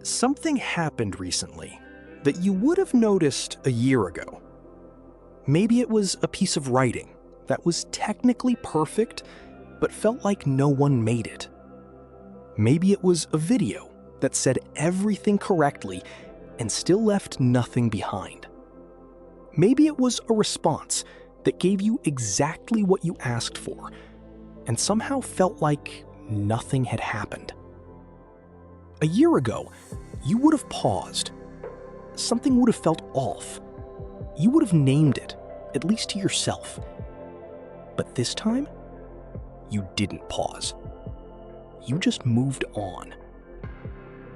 Something happened recently that you would have noticed a year ago. Maybe it was a piece of writing that was technically perfect, but felt like no one made it. Maybe it was a video that said everything correctly and still left nothing behind. Maybe it was a response that gave you exactly what you asked for and somehow felt like nothing had happened. A year ago, you would have paused. Something would have felt off. You would have named it, at least to yourself. But this time, you didn't pause. You just moved on.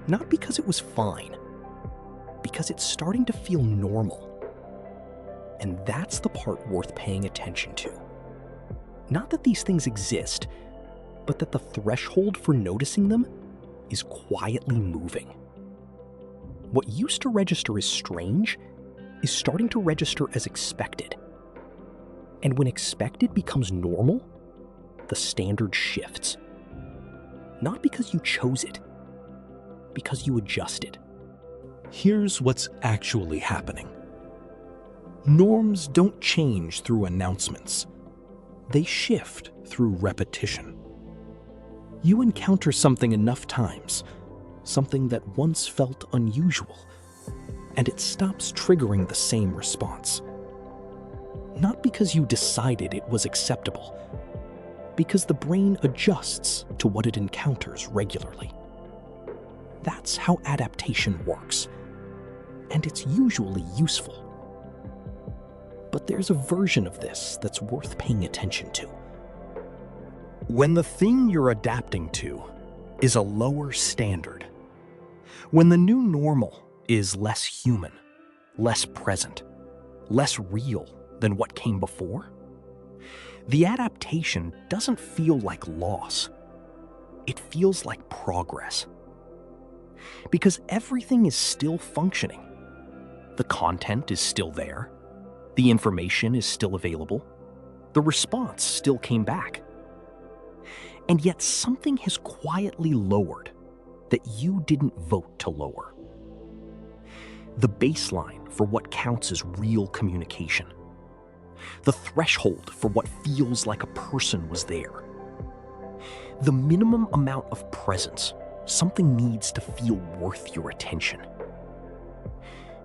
Not because it was fine, because it's starting to feel normal. And that's the part worth paying attention to. Not that these things exist, but that the threshold for noticing them is quietly moving. What used to register as strange is starting to register as expected. And when expected becomes normal, the standard shifts. Not because you chose it, because you adjusted. Here's what's actually happening. Norms don't change through announcements. They shift through repetition. You encounter something enough times, something that once felt unusual, and it stops triggering the same response. Not because you decided it was acceptable, because the brain adjusts to what it encounters regularly. That's how adaptation works, and it's usually useful. But there's a version of this that's worth paying attention to. When the thing you're adapting to is a lower standard, when the new normal is less human, less present, less real than what came before, the adaptation doesn't feel like loss. It feels like progress. Because everything is still functioning. The content is still there. The information is still available. The response still came back. And yet something has quietly lowered that you didn't vote to lower. The baseline for what counts as real communication. The threshold for what feels like a person was there. The minimum amount of presence something needs to feel worth your attention.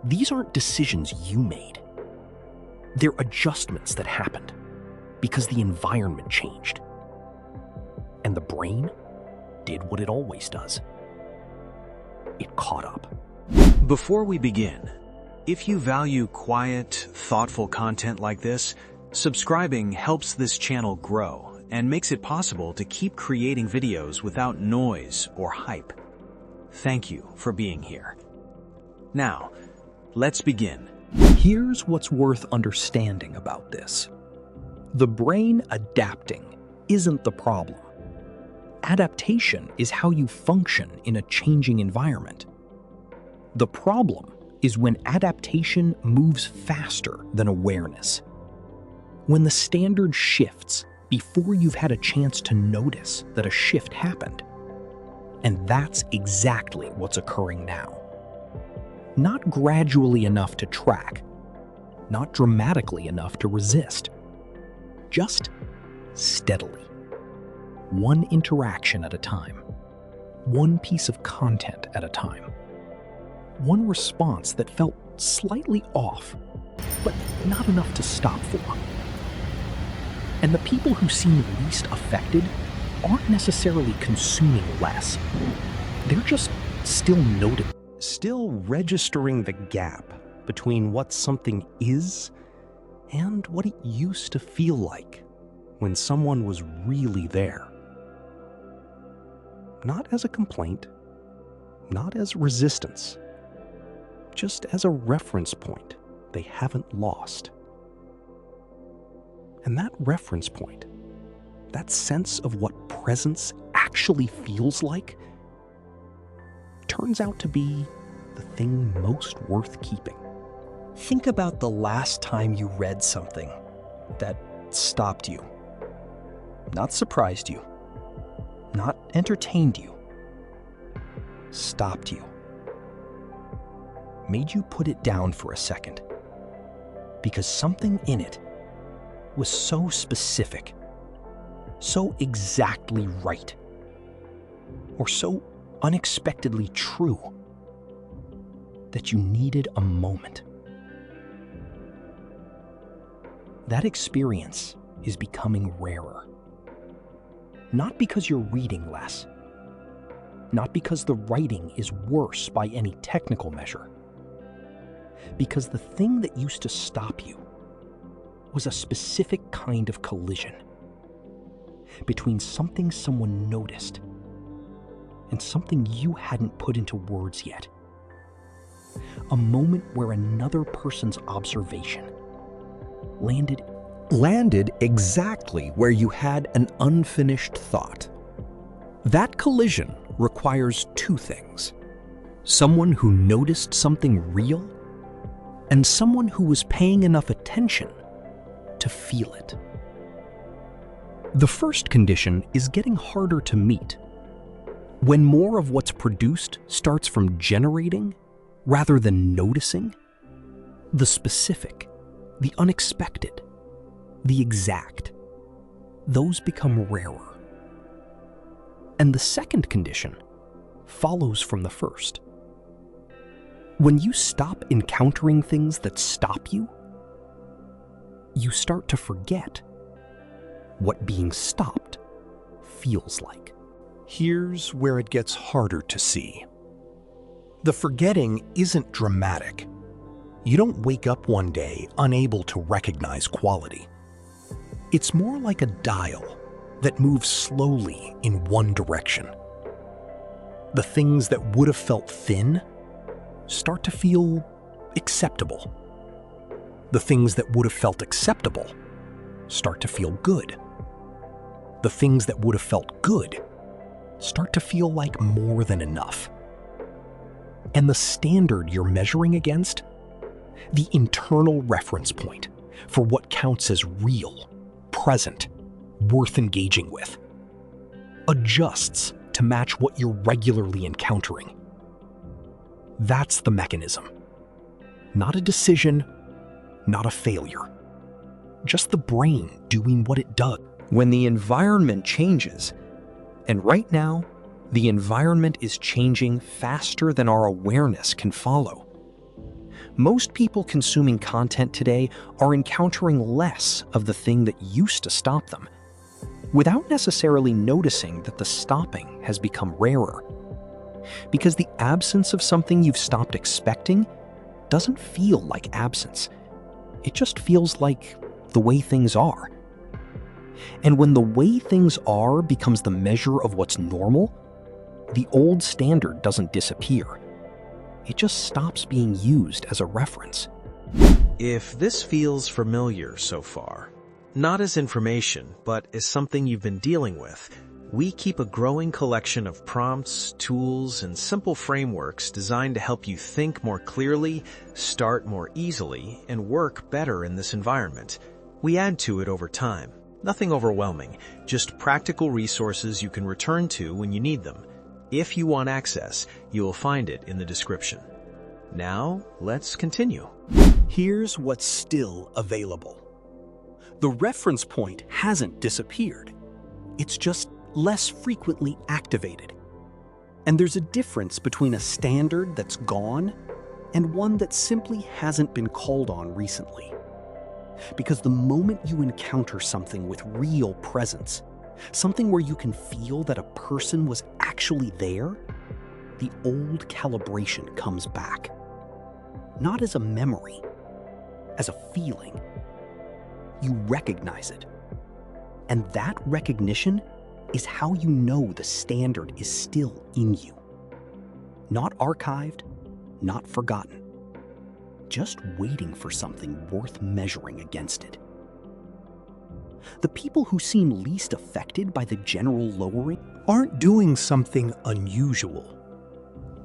These aren't decisions you made. They're adjustments that happened because the environment changed. And the brain did what it always does. It caught up. Before we begin, if you value quiet, thoughtful content like this, subscribing helps this channel grow and makes it possible to keep creating videos without noise or hype. Thank you for being here. Now, let's begin. Here's what's worth understanding about this. The brain adapting isn't the problem. Adaptation is how you function in a changing environment. The problem is when adaptation moves faster than awareness. When the standard shifts before you've had a chance to notice that a shift happened. And that's exactly what's occurring now. Not gradually enough to track, not dramatically enough to resist. Just steadily. One interaction at a time. One piece of content at a time. One response that felt slightly off, but not enough to stop for. And the people who seem least affected aren't necessarily consuming less. They're just still noting. Still registering the gap between what something is and what it used to feel like when someone was really there. Not as a complaint, not as resistance, just as a reference point they haven't lost. And that reference point, that sense of what presence actually feels like, turns out to be the thing most worth keeping. Think about the last time you read something that stopped you, not surprised you, not entertained you, stopped you. made you put it down for a second, because something in it was so specific, so exactly right, or so unexpectedly true that you needed a moment. That experience is becoming rarer. Not because you're reading less, not because the writing is worse by any technical measure, because the thing that used to stop you was a specific kind of collision between something someone noticed and something you hadn't put into words yet. A moment where another person's observation landed exactly where you had an unfinished thought. That collision requires two things: someone who noticed something real and someone who was paying enough attention to feel it. The first condition is getting harder to meet. When more of what's produced starts from generating rather than noticing, the specific, the unexpected, the exact, those become rarer. And the second condition follows from the first. When you stop encountering things that stop you, you start to forget what being stopped feels like. Here's where it gets harder to see. The forgetting isn't dramatic. You don't wake up one day unable to recognize quality. It's more like a dial that moves slowly in one direction. The things that would have felt thin start to feel acceptable. The things that would have felt acceptable start to feel good. The things that would have felt good start to feel like more than enough. And the standard you're measuring against, the internal reference point for what counts as real, present, worth engaging with, adjusts to match what you're regularly encountering. That's the mechanism. Not a decision, not a failure. Just the brain doing what it does. When the environment changes, and right now, the environment is changing faster than our awareness can follow. Most people consuming content today are encountering less of the thing that used to stop them, without necessarily noticing that the stopping has become rarer. Because the absence of something you've stopped expecting doesn't feel like absence. It just feels like the way things are. And when the way things are becomes the measure of what's normal, the old standard doesn't disappear. It just stops being used as a reference. If this feels familiar so far, not as information, but as something you've been dealing with, we keep a growing collection of prompts, tools, and simple frameworks designed to help you think more clearly, start more easily, and work better in this environment. We add to it over time. Nothing overwhelming, just practical resources you can return to when you need them. If you want access, you will find it in the description. Now, let's continue. Here's what's still available. The reference point hasn't disappeared. It's just less frequently activated. And there's a difference between a standard that's gone and one that simply hasn't been called on recently. Because the moment you encounter something with real presence, something where you can feel that a person was actually there, the old calibration comes back. Not as a memory, as a feeling. You recognize it. And that recognition is how you know the standard is still in you. Not archived, not forgotten. Just waiting for something worth measuring against it. The people who seem least affected by the general lowering aren't doing something unusual.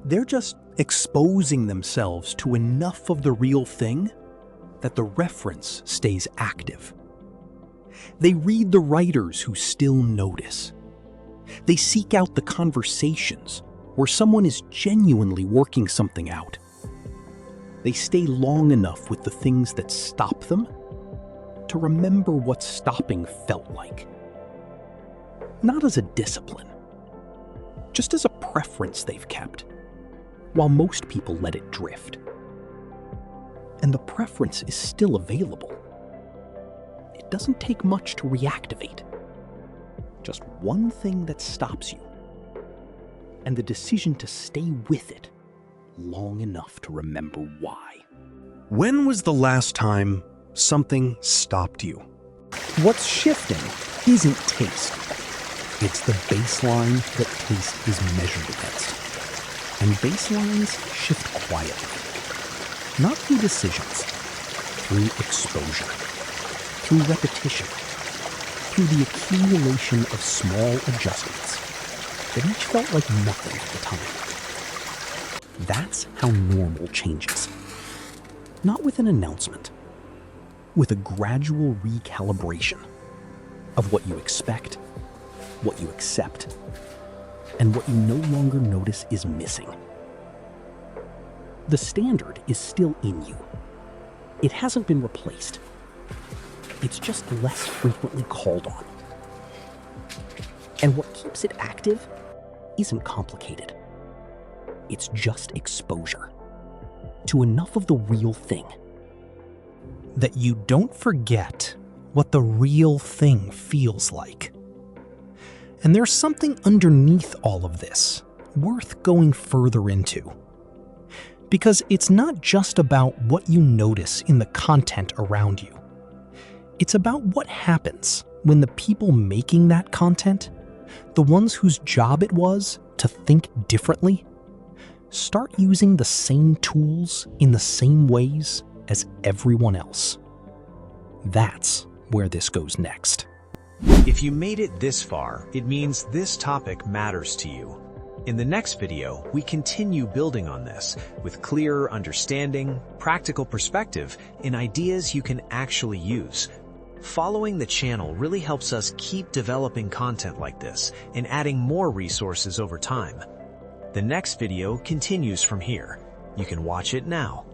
They're just exposing themselves to enough of the real thing that the reference stays active. They read the writers who still notice. They seek out the conversations where someone is genuinely working something out. They stay long enough with the things that stop them to remember what stopping felt like. Not as a discipline, just as a preference they've kept, while most people let it drift. And the preference is still available. It doesn't take much to reactivate. Just one thing that stops you, and the decision to stay with it long enough to remember why. When was the last time something stopped you? What's shifting isn't taste. It's the baseline that taste is measured against. And baselines shift quietly. Not through decisions, through exposure, through repetition, through the accumulation of small adjustments that each felt like nothing at the time. That's how normal changes. Not with an announcement, with a gradual recalibration of what you expect, what you accept, and what you no longer notice is missing. The standard is still in you. It hasn't been replaced. It's just less frequently called on. And what keeps it active isn't complicated. It's just exposure to enough of the real thing That you don't forget what the real thing feels like. And there's something underneath all of this worth going further into. Because it's not just about what you notice in the content around you. It's about what happens when the people making that content, the ones whose job it was to think differently, start using the same tools in the same ways as everyone else. That's where this goes next. If you made it this far, it means this topic matters to you. In the next video, we continue building on this with clearer understanding, practical perspective, and ideas you can actually use. Following the channel really helps us keep developing content like this and adding more resources over time. The next video continues from here. You can watch it now.